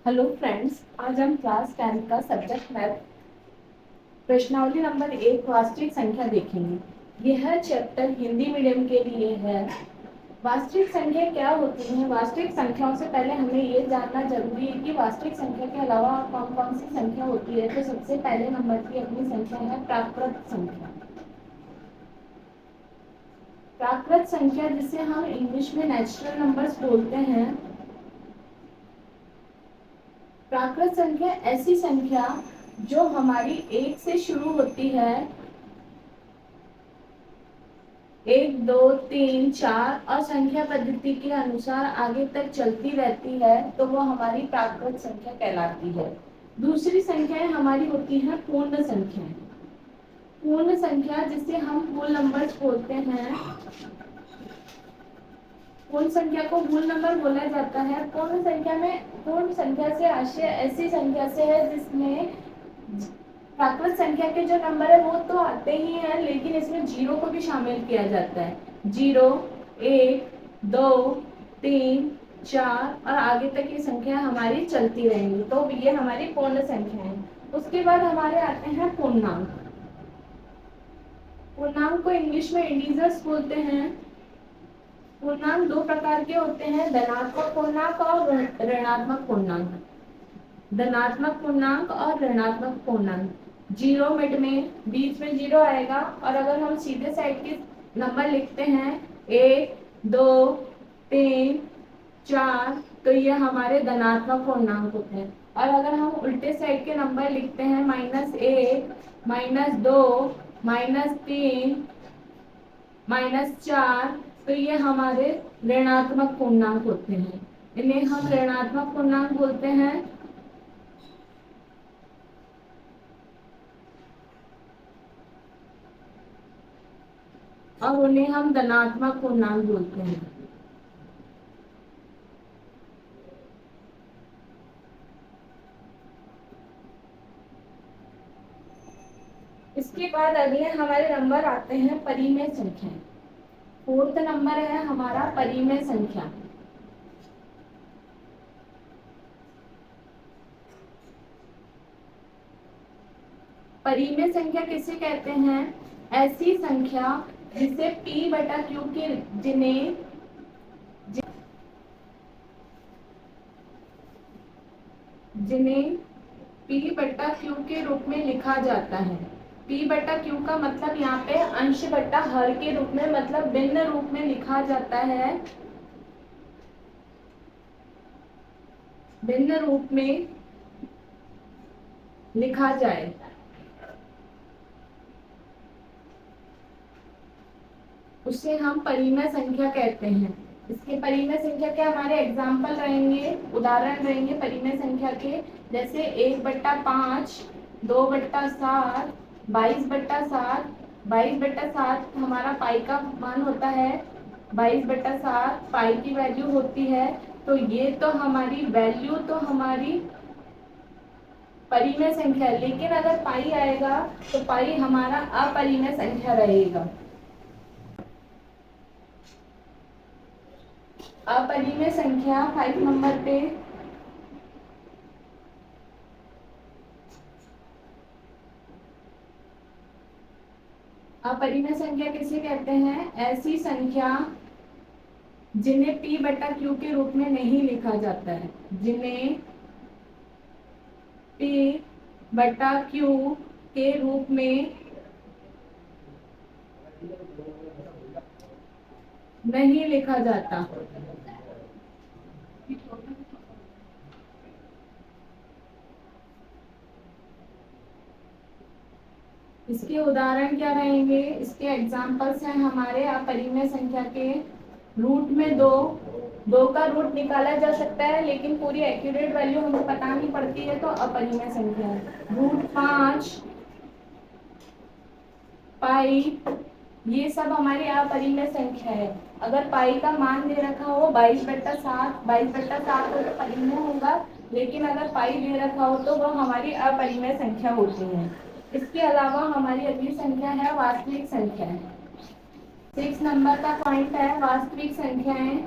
Hello friends, आज हम class 10 का सब्जेक्ट मैथ प्रश्नावली नंबर 1 वास्तविक संख्या देखेंगे। यह चैप्टर हिंदी मीडियम के लिए है। वास्तविक संख्या क्या होती है? वास्तविक संख्याओं से पहले हमें ये जानना जरूरी है कि वास्तविक संख्या के अलावा और कौन कौन सी संख्या होती है। तो सबसे पहले नंबर की अपनी संख्या है प्राकृत संख्या। प्राकृत संख्या, जिसे हम इंग्लिश में नेचुरल नंबर्स बोलते हैं। प्राकृत संख्या ऐसी संख्या जो हमारी एक से शुरू होती है, 1, 2, 3, 4 और संख्या पद्धति के अनुसार आगे तक चलती रहती है, तो वो हमारी प्राकृत संख्या कहलाती है। दूसरी संख्याएं हमारी होती हैं पूर्ण संख्याएं। पूर्ण संख्या, जिसे हम होल नंबर्स बोलते हैं। पूर्ण संख्या को होल नंबर बोला जाता है। पूर्ण संख्या से आशय ऐसी संख्या से है जिसमें प्राकृत संख्या के जो नंबर है वो तो आते ही हैं, लेकिन इसमें जीरो को भी शामिल किया जाता है। 0, 1, 2, 3, 4 और आगे तक ये संख्या हमारी चलती रहेंगी, तो ये हमारी पूर्ण संख्या है। उसके बाद हमारे आते हैं पूर्णांक। पूर्णांक को इंग्लिश में इंटीजर्स बोलते हैं। पूर्णांक दो प्रकार के होते हैं, धनात्मक पूर्णांक और ऋणात्मक पूर्णांक। धनात्मक पूर्णांक और ऋणात्मक पूर्णांक। जीरो मिड में, बीच में जीरो आएगा, और अगर हम सीधे साइड के नंबर लिखते हैं 1, 2, 3, 4, तो ये हमारे धनात्मक पूर्णांक होते हैं। और अगर हम उल्टे साइड के नंबर लिखते हैं -1, -2, -3, -4, तो ये हमारे ऋणात्मक पूर्णांक होते हैं। इन्हें हम ऋणात्मक पूर्णांक बोलते हैं। और उन्हें हम धनात्मक पूर्णांक बोलते हैं। इसके बाद अगले हमारे नंबर आते हैं परिमेय संख्याएं। फोर्थ नंबर है हमारा परिमेय संख्या। परिमेय संख्या किसे कहते हैं? ऐसी संख्या जिसे p/q के जिन्हें p/q के रूप में लिखा जाता है। p/q का मतलब यहाँ पे अंश बटा हर के रूप में, मतलब भिन्न रूप में लिखा जाता है। भिन्न रूप में लिखा जाए, उसे हम परिमेय संख्या कहते हैं। इसके परिमेय संख्या के हमारे एग्जाम्पल रहेंगे, उदाहरण रहेंगे परिमेय संख्या के, जैसे 1/5, 2/7, 22/7। 22/7 हमारा पाई का मान होता है। 22/7 पाई की वैल्यू होती है। तो ये तो हमारी वैल्यू तो हमारी परिमेय संख्या है, लेकिन अगर पाई आएगा तो पाई हमारा अपरिमेय संख्या रहेगा। अपरिमेय संख्या 5 नंबर पे अपरिमेय संख्या किसे कहते हैं? ऐसी संख्या जिन्हें p/q के रूप में नहीं लिखा जाता है। जिन्हें p/q के रूप में नहीं लिखा जाता। इसके उदाहरण क्या रहेंगे? इसके एग्जाम्पल्स हैं हमारे अपरिमेय संख्या के। रूट में 2 का रूट निकाला जा सकता है, लेकिन पूरी एक्यूरेट वैल्यू हमें पता नहीं पड़ती है, तो अपरिमेय संख्या है। √5, पाई, ये सब हमारी अपरिमेय संख्या है। अगर पाई का मान दे रखा हो 22/7, 22/7 तो परिमेय होगा, लेकिन अगर पाई दे रखा हो तो वह हमारी अपरिमेय संख्या होती है। इसके अलावा हमारी अगली संख्या है वास्तविक संख्याएं। 6 नंबर का पॉइंट है वास्तविक संख्याएं।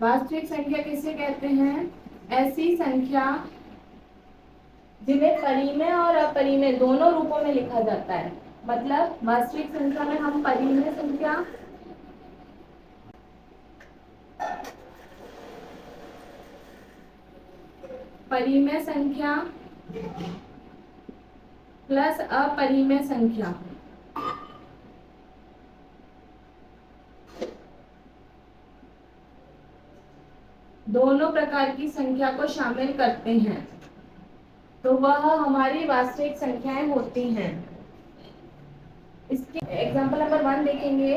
वास्तविक संख्या किसे कहते हैं? ऐसी संख्या जिन्हें परिमेय और अपरिमेय दोनों रूपों में लिखा जाता है। मतलब वास्तविक संख्या में हम परिमेय संख्या, परिमेय संख्या प्लस अपरिमेय संख्या, दोनों प्रकार की संख्या को शामिल करते हैं, तो वह हमारी वास्तविक संख्याएं होती हैं। इसके एग्जांपल नंबर 1 देखेंगे।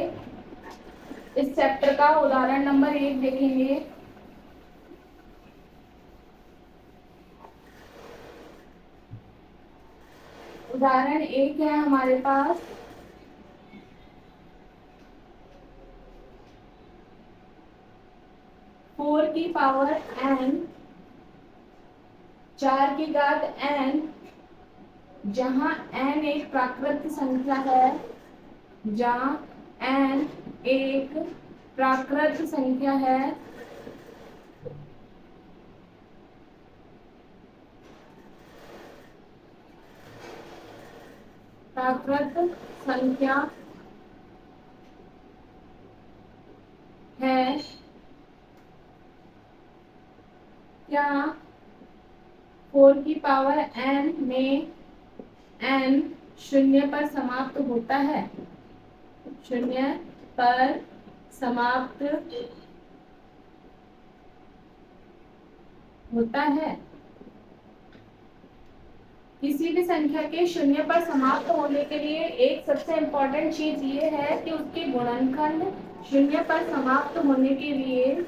इस चैप्टर का उदाहरण नंबर 1 देखेंगे। उदाहरण 1 है हमारे पास, फोर की पावर n, 4 की घात n, जहां n एक प्राकृत संख्या है, जहां n एक प्राकृत संख्या है, प्राकृत संख्या है। क्या 4 की पावर n में n शून्य पर समाप्त होता है? शून्य पर समाप्त होता है। किसी भी संख्या के शून्य पर समाप्त होने के लिए एक सबसे इम्पोर्टेंट चीज ये है कि उसके गुणनखंड शून्य पर समाप्त होने के लिए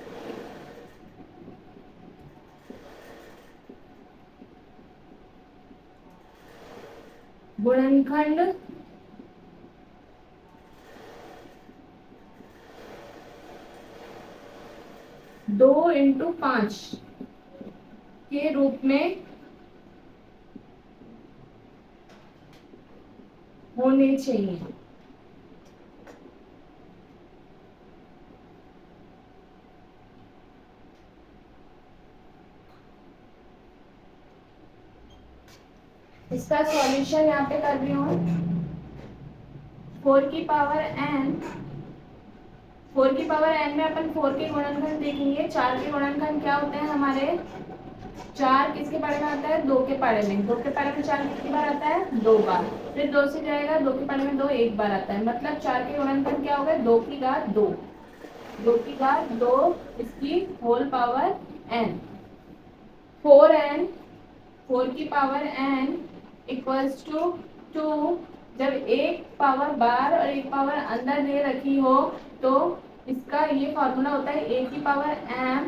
गुणनखंड दो इंटू 5 के रूप में होने चाहिए। इसका सॉल्यूशन यहाँ पे कर रही हूँ। 4 की पावर n, 4 की पावर n में अपन 4 के गुणनखंड देखेंगे। 4 के गुणनखंड क्या होते हैं हमारे? 4 किसके पारे में आता है? 2 के पारे में। 2 के पारे में 4 कितनी बार आता है? 2 बार। फिर 2 से जाएगा, 2 के पारे में 2 एक बार आता है। मतलब 4 के गुणनखंड क्या हो गए? 2 की घात 2, 2 की घात 2, इसकी होल पावर n। 4n, 4 की पावर n इक्वल्स टू 2। जब एक पावर बाहर और एक पावर अंदर दे रखी हो तो इसका ये फॉर्मूला होता है a की पावर m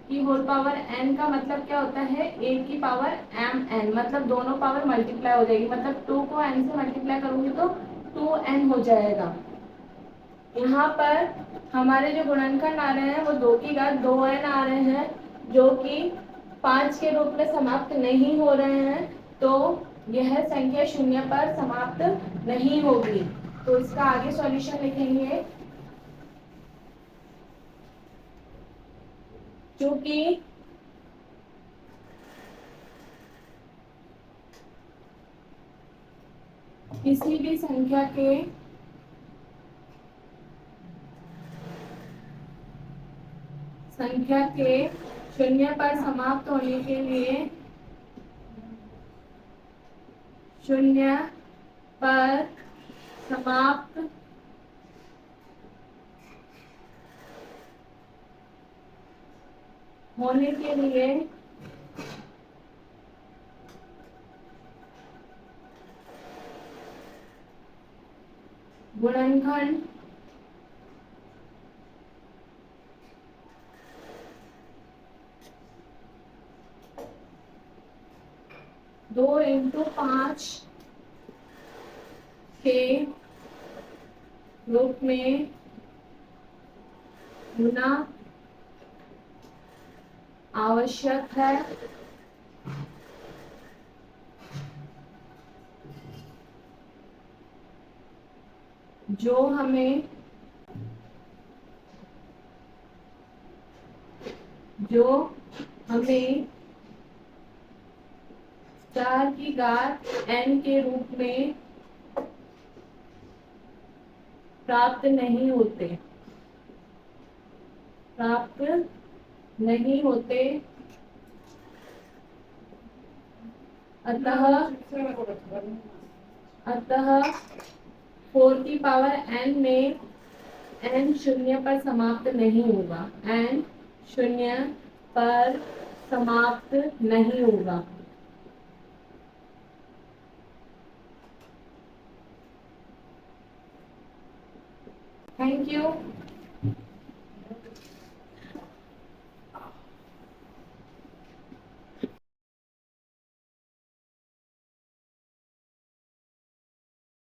की होल पावर n का मतलब क्या होता है? a की पावर mn। मतलब दोनों पावर मल्टीप्लाई हो जाएगी। मतलब 2 को n से मल्टीप्लाई करूंगी तो 2n हो जाएगा। यहाँ पर हमारे जो गुणनखंड आ रहे हैं वो 2 की घात 2n आ रहे हैं, जो कि 5 के रूप में समाप्त नहीं हो रहे हैं, तो यह संख्या शून्य पर समाप्त नहीं होगी। तो इसका आगे सॉल्यूशन लिखेंगे। क्योंकि किसी भी संख्या के शून्य पर समाप्त होने के लिए शून्य पर समाप्त होने के लिए गुणनखंड 2 इंटू 5 के रूप में होना आवश्यक है। जो हमें जो हमें 4 की घात n के रूप में प्राप्त नहीं होते, प्राप्त नहीं होते। अतः 4 की पावर n में n शून्य पर समाप्त नहीं होगा, n शून्य पर समाप्त नहीं होगा। Thank you.